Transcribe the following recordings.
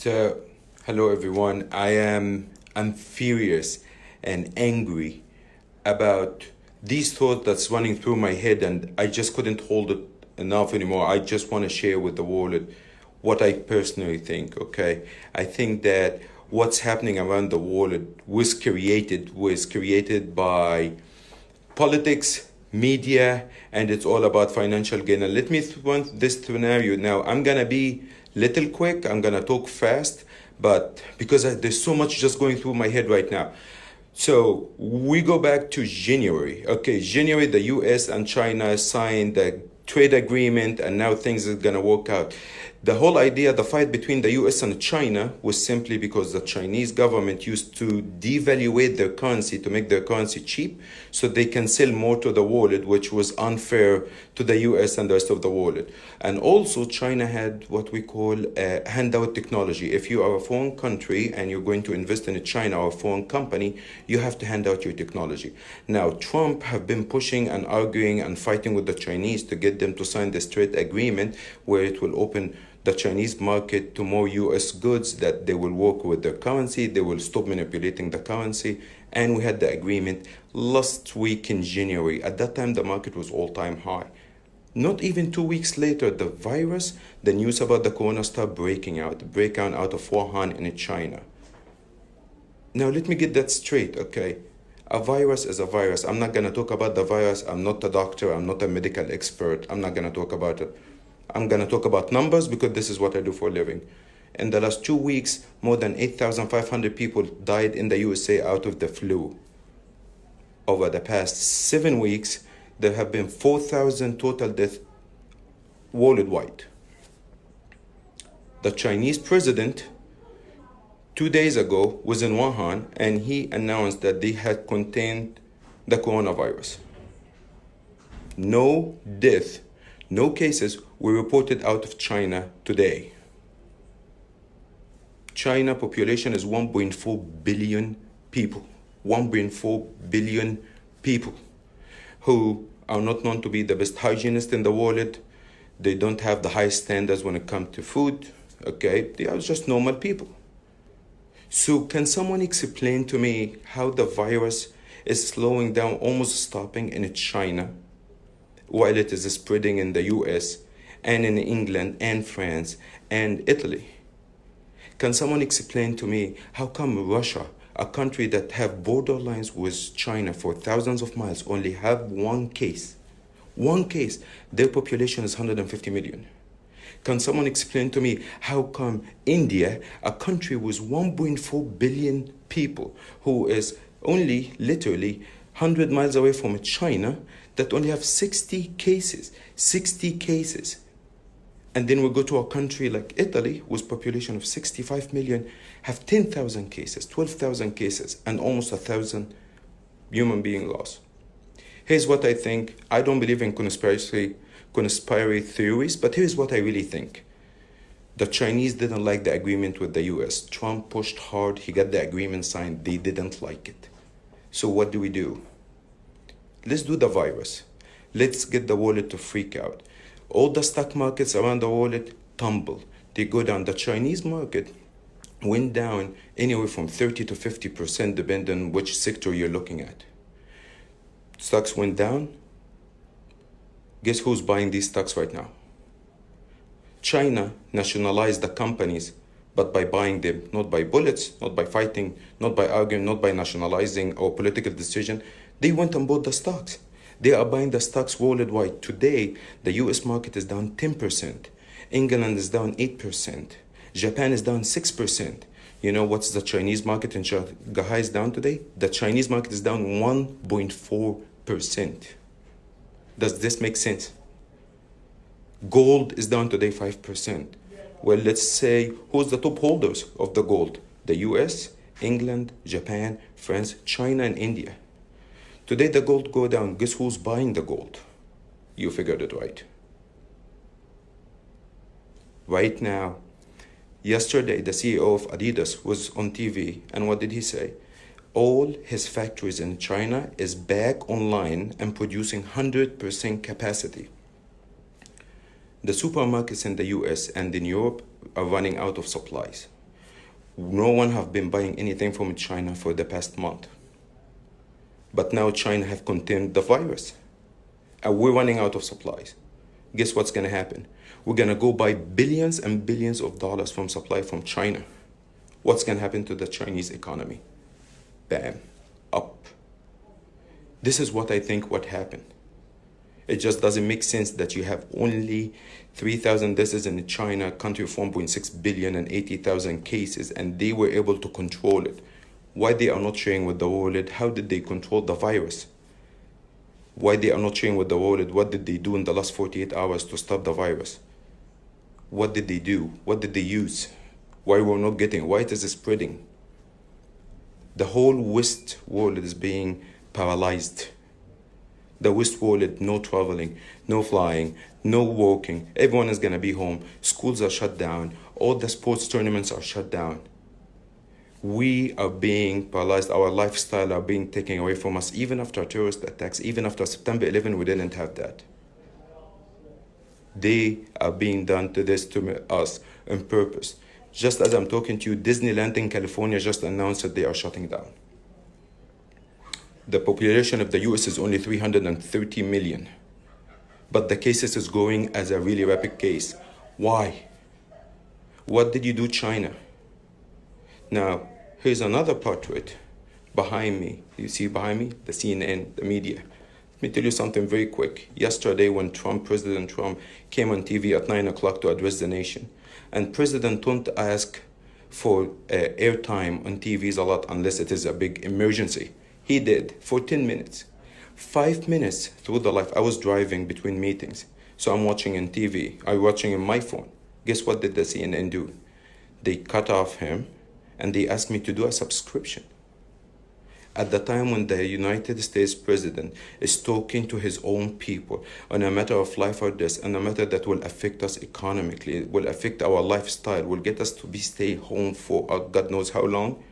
So, hello everyone. I'm furious and angry about these thoughts that's running through my head, and I just couldn't hold it enough anymore. I just want to share with the world what I personally think. Okay, I think that what's happening around the world was created by politics, media, and it's all about financial gain. And let me run this scenario now. I'm gonna be little quick. I'm gonna talk fast, but because there's so much just going through my head right now. So we go back to January. Okay, January, the U.S. and China signed the trade agreement, and now things are gonna work out. The whole idea, the fight between the US and China was simply because the Chinese government used to devaluate their currency to make their currency cheap so they can sell more to the world, which was unfair to the US and the rest of the world. And also China had what we call handout technology. If you are a foreign country and you're going to invest in a China or a foreign company, you have to hand out your technology. Now, Trump have been pushing and arguing and fighting with the Chinese to get them to sign this trade agreement where it will open the Chinese market to more US goods, that they will work with their currency, they will stop manipulating the currency. And we had the agreement last week in January. At that time, the market was all-time high. Not even 2 weeks later, the news about the corona started breaking out of Wuhan in China. Now, let me get that straight, okay? A virus is a virus. I'm not going to talk about the virus. I'm not a doctor. I'm not a medical expert. I'm not going to talk about it. I'm going to talk about numbers because this is what I do for a living. In the last 2 weeks, more than 8,500 people died in the USA out of the flu. Over the past 7 weeks, there have been 4,000 total deaths worldwide. The Chinese president 2 days ago was in Wuhan, and he announced that they had contained the coronavirus. No death, no cases were reported out of China today. China population is 1.4 billion people. 1.4 billion people who are not known to be the best hygienists in the world. They don't have the highest standards when it comes to food. Okay, they are just normal people. So can someone explain to me how the virus is slowing down, almost stopping in China, while it is spreading in the US and in England and France and Italy? Can someone explain to me how come Russia, a country that have borderlines with China for thousands of miles, only have one case? One case. Their population is 150 million. Can someone explain to me how come India, a country with 1.4 billion people, who is only literally 100 miles away from China, that only have 60 cases, and then we go to a country like Italy with population of 65 million, have 10,000 cases, 12,000 cases, and almost 1,000 human being lost. Here's what I think. I don't believe in conspiracy theories, but here's what I really think. The Chinese didn't like the agreement with the US. Trump pushed hard. He got the agreement signed. They didn't like it. So what do? Let's do the virus. Let's get the world to freak out. All the stock markets around the world tumble. They go down. The Chinese market went down anywhere from 30 to 50%, depending on which sector you're looking at. Stocks went down. Guess who's buying these stocks right now? China nationalized the companies, but by buying them, not by bullets, not by fighting, not by arguing, not by nationalizing or political decision. They went and bought the stocks. They are buying the stocks worldwide. Today, the US market is down 10%. England is down 8%. Japan is down 6%. You know what's the Chinese market in Shanghai is down today? The Chinese market is down 1.4%. Does this make sense? Gold is down today 5%. Well, let's say, who's the top holders of the gold? The US, England, Japan, France, China, and India. Today the gold go down. Guess who's buying the gold? You figured it right. Right now, yesterday the CEO of Adidas was on TV, and what did he say? All his factories in China is back online and producing 100% capacity. The supermarkets in the US and in Europe are running out of supplies. No one have been buying anything from China for the past month. But now China have contained the virus. And we're running out of supplies. Guess what's gonna happen? We're gonna go buy billions and billions of dollars from supply from China. What's gonna happen to the Chinese economy? Bam, up. This is what I think what happened. It just doesn't make sense that you have only 3,000 deaths in China, a country of 1.6 billion and 80,000 cases, and they were able to control it. Why they are not sharing with the world? How did they control the virus? Why they are not sharing with the world? What did they do in the last 48 hours to stop the virus? What did they do? What did they use? Why we're not getting? Why it is spreading? The whole West world is being paralyzed. The West world, no traveling, no flying, no walking. Everyone is gonna be home. Schools are shut down. All the sports tournaments are shut down. We are being paralyzed. Our lifestyle are being taken away from us. Even after terrorist attacks, even after September 11, we didn't have that. They are being done to this to us on purpose. Just as I'm talking to you, Disneyland in California just announced that they are shutting down. The population of the US is only 330 million. But the cases is growing as a really rapid case. Why? What did you do, China? Now, here's another part to it. Behind me, you see behind me? The CNN, the media. Let me tell you something very quick. Yesterday when President Trump came on TV at 9 o'clock to address the nation, and President don't ask for airtime on TVs a lot unless it is a big emergency. He did for 10 minutes. 5 minutes through the life. I was driving between meetings. So I'm watching on TV. I'm watching on my phone. Guess what did the CNN do? They cut off him and they asked me to do a subscription. At the time when the United States president is talking to his own people on a matter of life or death, and a matter that will affect us economically, will affect our lifestyle, will get us to stay home for God knows how long,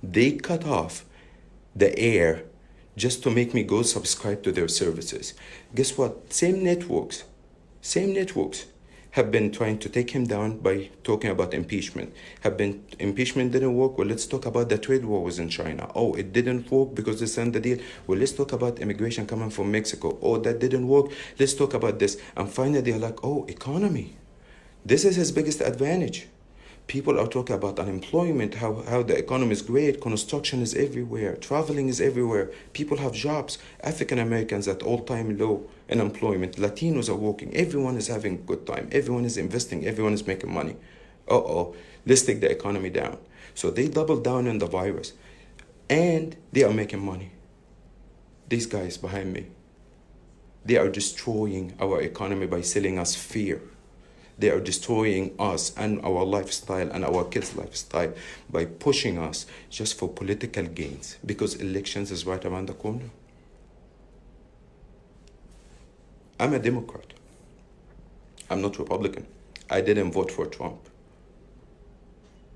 they cut off the air just to make me go subscribe to their services. Guess what? Same networks have been trying to take him down by talking about impeachment. Impeachment didn't work? Well, let's talk about the trade war was in China. Oh, it didn't work because they signed the deal. Well, let's talk about immigration coming from Mexico. Oh, that didn't work. Let's talk about this. And finally, they're like, oh, economy. This is his biggest advantage. People are talking about unemployment, how the economy is great, construction is everywhere, traveling is everywhere, people have jobs, African Americans at all-time low unemployment, Latinos are working, everyone is having a good time, everyone is investing, everyone is making money. Let's take the economy down. So they doubled down on the virus, and they are making money. These guys behind me, they are destroying our economy by selling us fear. They are destroying us and our lifestyle and our kids' lifestyle by pushing us just for political gains, because elections is right around the corner. I'm a Democrat. I'm not Republican. I didn't vote for Trump.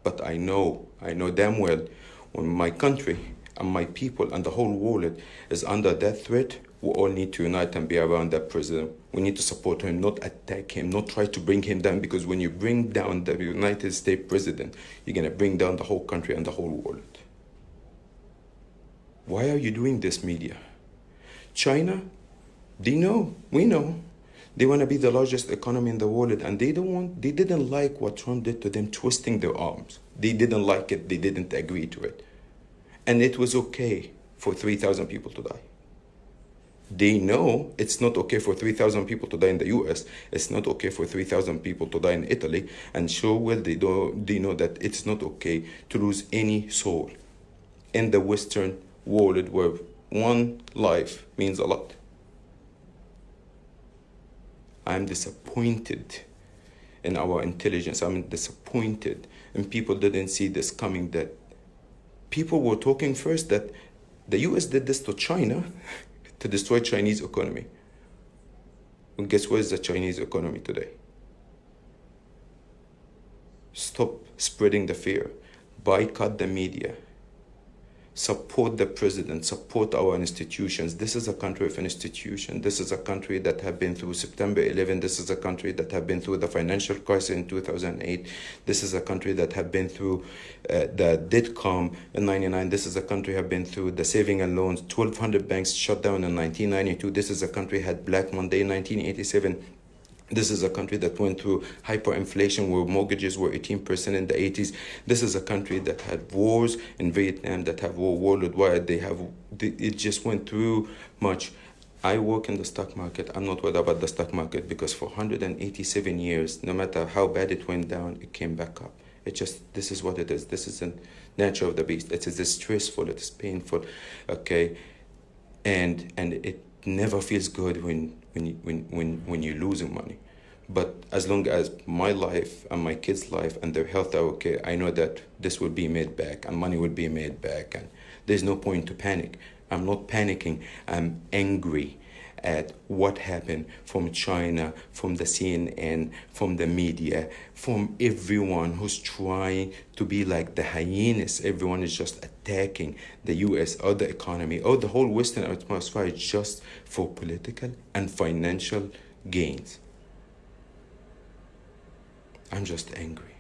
But I know damn well when my country and my people and the whole world is under that threat, we all need to unite and be around that president. We need to support him, not attack him, not try to bring him down, because when you bring down the United States president, you're going to bring down the whole country and the whole world. Why are you doing this, media? China, they know, we know. They want to be the largest economy in the world, and they didn't like what Trump did to them, twisting their arms. They didn't like it, they didn't agree to it. And it was okay for 3,000 people to die. They know it's not okay for 3,000 people to die in the US. It's not okay for 3,000 people to die in Italy. And sure well, they know that it's not okay to lose any soul in the Western world where one life means a lot. I'm disappointed in our intelligence. I'm disappointed, and people didn't see this coming, that people were talking first that the US did this to China to destroy Chinese economy. And guess where's the Chinese economy today? Stop spreading the fear. Boycott the media. Support the president, support our institutions. This is a country of institution. This is a country that have been through September 11. This is a country that have been through the financial crisis in 2008. This is a country that have been through the dot-com in 99. This is a country have been through the saving and loans. 1,200 banks shut down in 1992. This is a country had Black Monday in 1987. This is a country that went through hyperinflation where mortgages were 18% in the 80s. This is a country that had wars in Vietnam, that have war worldwide. It just went through much. I work in the stock market. I'm not worried about the stock market because for 187 years, no matter how bad it went down, it came back up. This is what it is. This is the nature of the beast. It is stressful, it is painful, okay? And it never feels good when you're losing money. But as long as my life and my kids' life and their health are okay, I know that this will be made back and money will be made back, and there's no point to panic. I'm not panicking. I'm angry at what happened from China, from the CNN, from the media, from everyone who's trying to be like the hyenas. Everyone is just attacking the US or the economy or the whole Western atmosphere just for political and financial gains. I'm just angry.